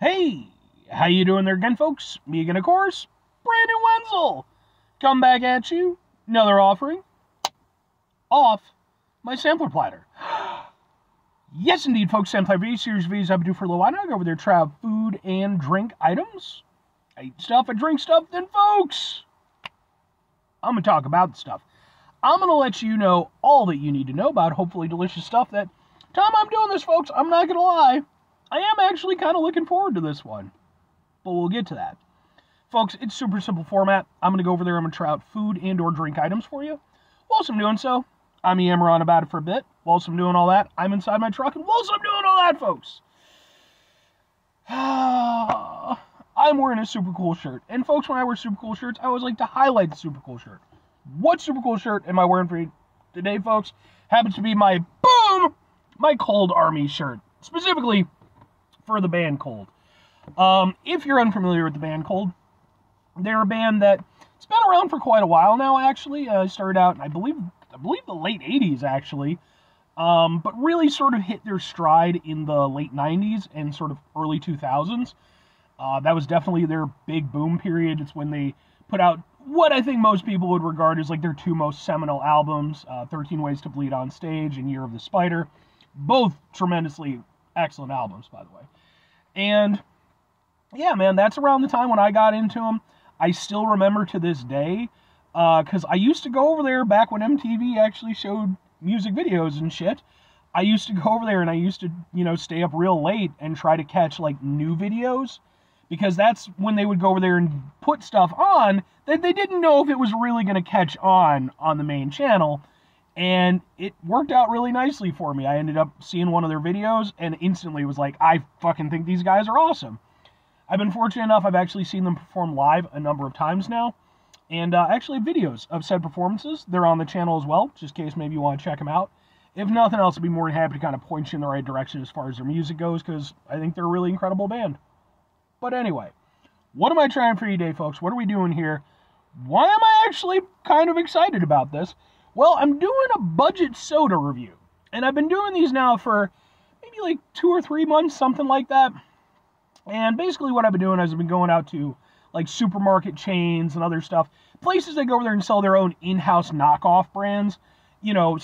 Hey, how you doing there again, folks? Me again, of course, Brandon Wenzel. Come back at you, another offering off my sampler platter. Yes, indeed, folks, sampler series videos I've been doing for a little while now. I go over there, try out food and drink items. I eat stuff, I drink stuff, then, folks, I'm going to talk about the stuff. I'm going to let you know all that you need to know about hopefully delicious stuff that time I'm doing this, folks, I'm not going to lie, I am actually kind of looking forward to this one. But we'll get to that. Folks, it's super simple format. I'm going to go over there, I'm going to try out food and or drink items for you. Whilst I'm doing so, I'm yammering on about it for a bit. Whilst I'm doing all that, I'm inside my truck, and whilst I'm doing all that, folks, I'm wearing a super cool shirt. And folks, when I wear super cool shirts, I always like to highlight the super cool shirt. What super cool shirt am I wearing for you today, folks? Happens to be my Cold Army shirt. Specifically for the band Cold. If you're unfamiliar with the band Cold, they're a band that's been around for quite a while now, actually. Started out, I believe the late 80s, actually. But really sort of hit their stride in the late 90s and sort of early 2000s. That was definitely their big boom period. It's when they put out what I think most people would regard as like their two most seminal albums, 13 Ways to Bleed on Stage and Year of the Spider. Both tremendously excellent albums, by the way. And yeah, man, that's around the time when I got into them. I still remember to this day, because I used to go over there back when MTV actually showed music videos and shit. I used to go over there and I used to, stay up real late and try to catch, like, new videos, because that's when they would go over there and put stuff on that they didn't know if it was really going to catch on the main channel. And it worked out really nicely for me. I ended up seeing one of their videos and instantly was like, I fucking think these guys are awesome. I've been fortunate enough, I've actually seen them perform live a number of times now. And actually videos of said performances. They're on the channel as well, just in case maybe you want to check them out. If nothing else, I'd be more than happy to kind of point you in the right direction as far as their music goes, because I think they're a really incredible band. But anyway, what am I trying for you today, folks? What are we doing here? Why am I actually kind of excited about this? Well, I'm doing a budget soda review. And I've been doing these now for maybe like 2 or 3 months, something like that. And basically what I've been doing is I've been going out to like supermarket chains and other stuff. Places that go over there and sell their own in-house knockoff brands. Your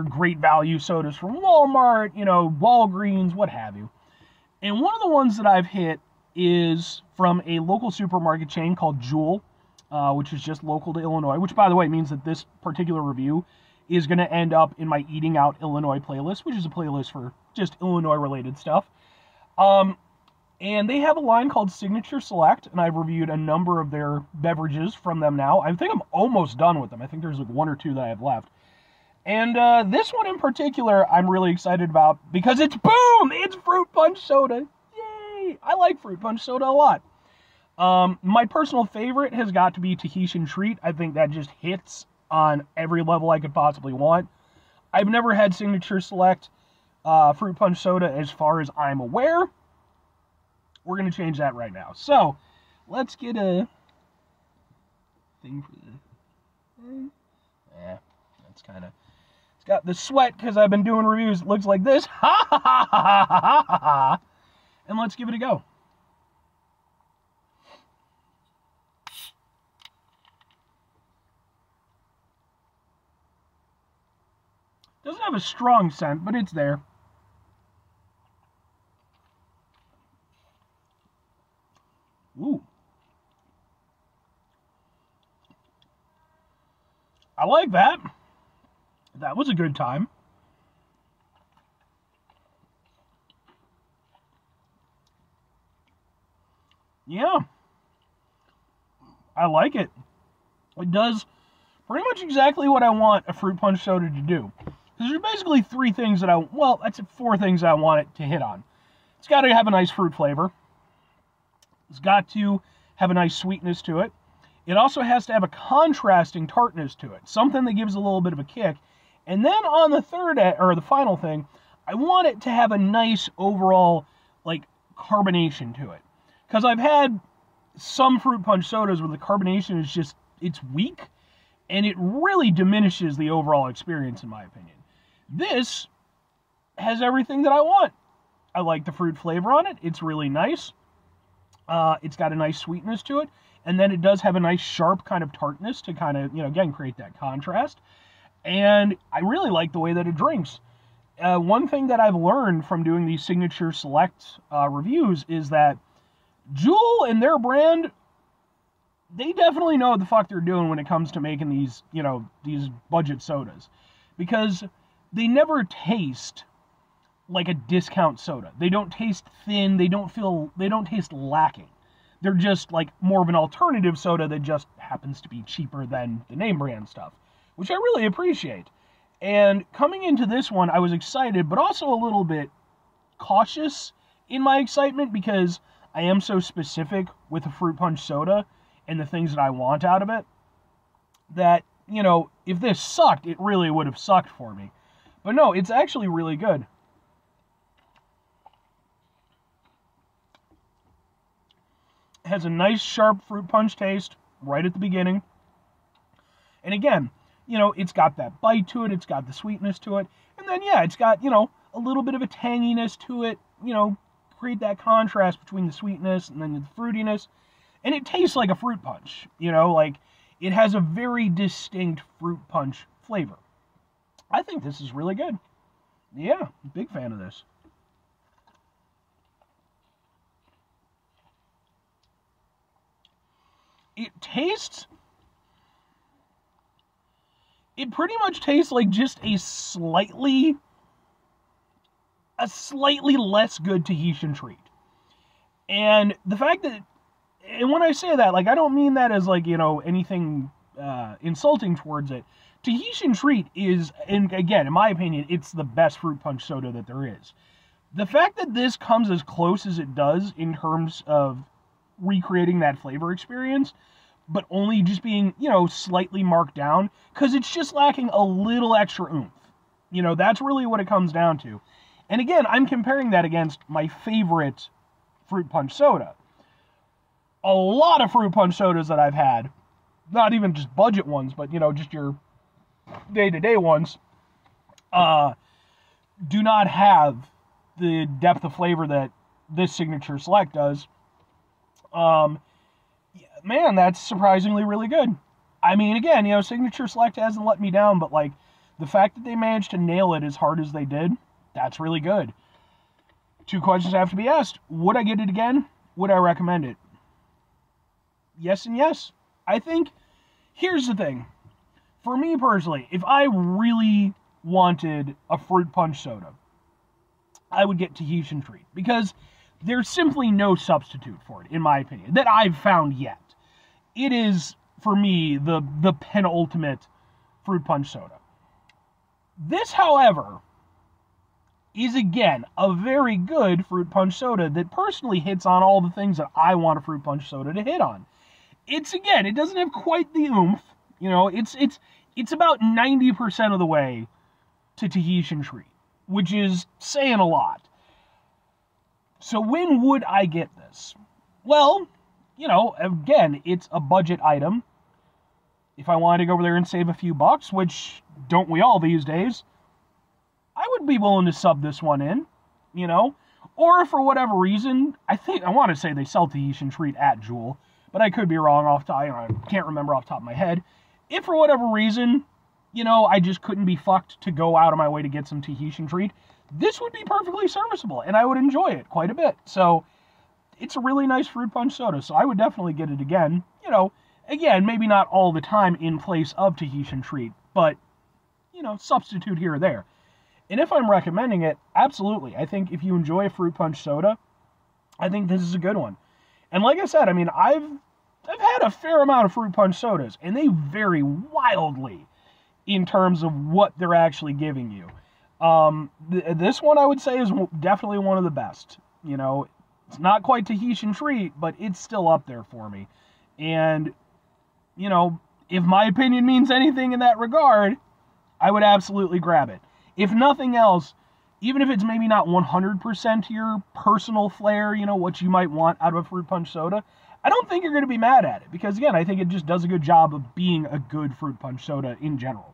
great value sodas from Walmart, Walgreens, what have you. And one of the ones that I've hit is from a local supermarket chain called Jewel, which is just local to Illinois, which, by the way, means that this particular review is going to end up in my Eating Out Illinois playlist, which is a playlist for just Illinois-related stuff. And they have a line called Signature Select, and I've reviewed a number of their beverages from them now. I think I'm almost done with them. I think there's like 1 or 2 that I have left. And this one in particular, I'm really excited about because it's boom! It's Fruit Punch Soda. Yay! I like Fruit Punch Soda a lot. My personal favorite has got to be Tahitian Treat. I think that just hits on every level I could possibly want. I've never had Signature Select Fruit Punch Soda as far as I'm aware. We're going to change that right now. So, let's get a thing for the... Yeah, that's kind of... It's got the sweat because I've been doing reviews. It looks like this. Ha ha ha ha ha ha ha ha. And let's give it a go. Doesn't have a strong scent, but it's there. Ooh. I like that. That was a good time. Yeah. I like it. It does pretty much exactly what I want a Fruit Punch Soda to do. There's basically 3 things that that's 4 things I want it to hit on. It's got to have a nice fruit flavor. It's got to have a nice sweetness to it. It also has to have a contrasting tartness to it, something that gives a little bit of a kick. And then on the final thing, I want it to have a nice overall, like, carbonation to it. Because I've had some Fruit Punch sodas where the carbonation is just, it's weak, and it really diminishes the overall experience, in my opinion. This has everything that I want. I like the fruit flavor on it. It's really nice. It's got a nice sweetness to it. And then it does have a nice sharp kind of tartness to kind of, again, create that contrast. And I really like the way that it drinks. One thing that I've learned from doing these Signature Select reviews is that Jewel and their brand, they definitely know what the fuck they're doing when it comes to making these, these budget sodas. Because they never taste like a discount soda. They don't taste thin, they don't taste lacking. They're just like more of an alternative soda that just happens to be cheaper than the name brand stuff, which I really appreciate. And coming into this one, I was excited, but also a little bit cautious in my excitement because I am so specific with a fruit punch soda and the things that I want out of it that, if this sucked, it really would have sucked for me. But no, it's actually really good. It has a nice, sharp fruit punch taste right at the beginning. And again, it's got that bite to it, it's got the sweetness to it, and then, yeah, it's got, a little bit of a tanginess to it, create that contrast between the sweetness and then the fruitiness, and it tastes like a fruit punch, like, it has a very distinct fruit punch flavor. I think this is really good. Yeah, big fan of this. It pretty much tastes like just a slightly less good Tahitian treat. And the fact that, and when I say that, like, I don't mean that as, like, anything insulting towards it. Tahitian treat is, and again, in my opinion, it's the best fruit punch soda that there is. The fact that this comes as close as it does in terms of recreating that flavor experience, but only just being, slightly marked down, because it's just lacking a little extra oomph. That's really what it comes down to. And again, I'm comparing that against my favorite fruit punch soda. A lot of fruit punch sodas that I've had, not even just budget ones, but, just your day-to-day ones, do not have the depth of flavor that this Signature Select does. Man, that's surprisingly really good. I mean, again, Signature Select hasn't let me down, but, like, the fact that they managed to nail it as hard as they did, that's really good. 2 questions have to be asked. Would I get it again? Would I recommend it? Yes and yes. I think, here's the thing. For me personally, if I really wanted a fruit punch soda, I would get Tahitian Treat, because there's simply no substitute for it, in my opinion, that I've found yet. It is, for me, the penultimate fruit punch soda. This, however, is, again, a very good fruit punch soda that personally hits on all the things that I want a fruit punch soda to hit on. It's, again, it doesn't have quite the oomph. It's about 90% of the way to Tahitian Treat, which is saying a lot. So when would I get this? Well, again, it's a budget item. If I wanted to go over there and save a few bucks, which don't we all these days, I would be willing to sub this one in, Or for whatever reason, I want to say they sell Tahitian Treat at Jewel, but I could be wrong I can't remember off the top of my head. If for whatever reason, I just couldn't be fucked to go out of my way to get some Tahitian Treat, this would be perfectly serviceable, and I would enjoy it quite a bit. So, it's a really nice fruit punch soda, so I would definitely get it again. Again, maybe not all the time in place of Tahitian Treat, but, substitute here or there. And if I'm recommending it, absolutely. I think if you enjoy a fruit punch soda, I think this is a good one. And like I said, I mean, I've had a fair amount of fruit punch sodas, and they vary wildly in terms of what they're actually giving you. This one I would say is definitely one of the best. It's not quite Tahitian Treat, but it's still up there for me. And, if my opinion means anything in that regard, I would absolutely grab it. If nothing else, even if it's maybe not 100% to your personal flair, what you might want out of a fruit punch soda, I don't think you're going to be mad at it. Because, again, I think it just does a good job of being a good fruit punch soda in general.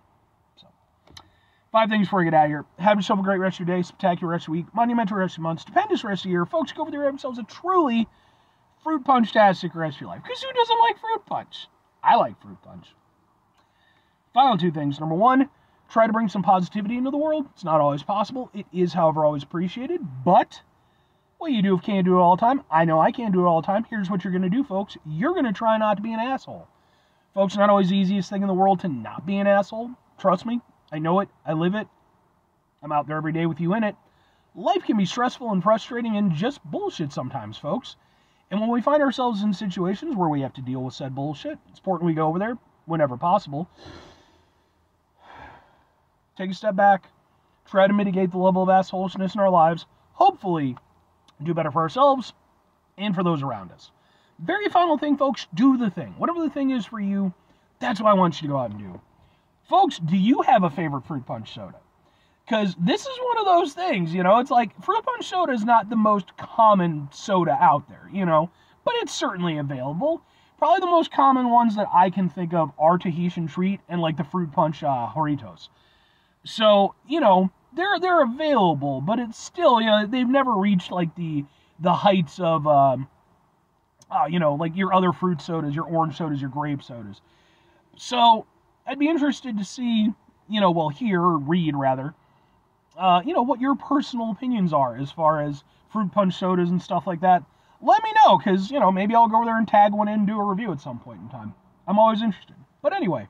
5 things before you get out of here. Have yourself a great rest of your day, spectacular rest of your week, monumental rest of your month, stupendous rest of your year. Folks, go over there and have themselves a truly fruit punch-tastic rest of your life. Because who doesn't like fruit punch? I like fruit punch. Final 2 things. Number 1, try to bring some positivity into the world. It's not always possible. It is, however, always appreciated. But what you do if you can't do it all the time, I know I can't do it all the time. Here's what you're going to do, folks. You're going to try not to be an asshole. Folks, it's not always the easiest thing in the world to not be an asshole. Trust me. I know it. I live it. I'm out there every day with you in it. Life can be stressful and frustrating and just bullshit sometimes, folks. And when we find ourselves in situations where we have to deal with said bullshit, it's important we go over there whenever possible. Take a step back. Try to mitigate the level of assholishness in our lives. Hopefully, do better for ourselves and for those around us. Very final thing, folks, do the thing. Whatever the thing is for you, that's what I want you to go out and do. Folks, do you have a favorite fruit punch soda? Because this is one of those things, you know, it's like fruit punch soda is not the most common soda out there, you know, but it's certainly available. Probably the most common ones that I can think of are Tahitian Treat and like the fruit punch Doritos. So, you know, they're available, but it's still, you know, they've never reached like the heights of, you know, like your other fruit sodas, your orange sodas, your grape sodas. So I'd be interested to see, you know, well, hear or read rather, you know, what your personal opinions are as far as fruit punch sodas and stuff like that. Let me know, because, you know, maybe I'll go over there and tag one in and do a review at some point in time. I'm always interested. But anyway,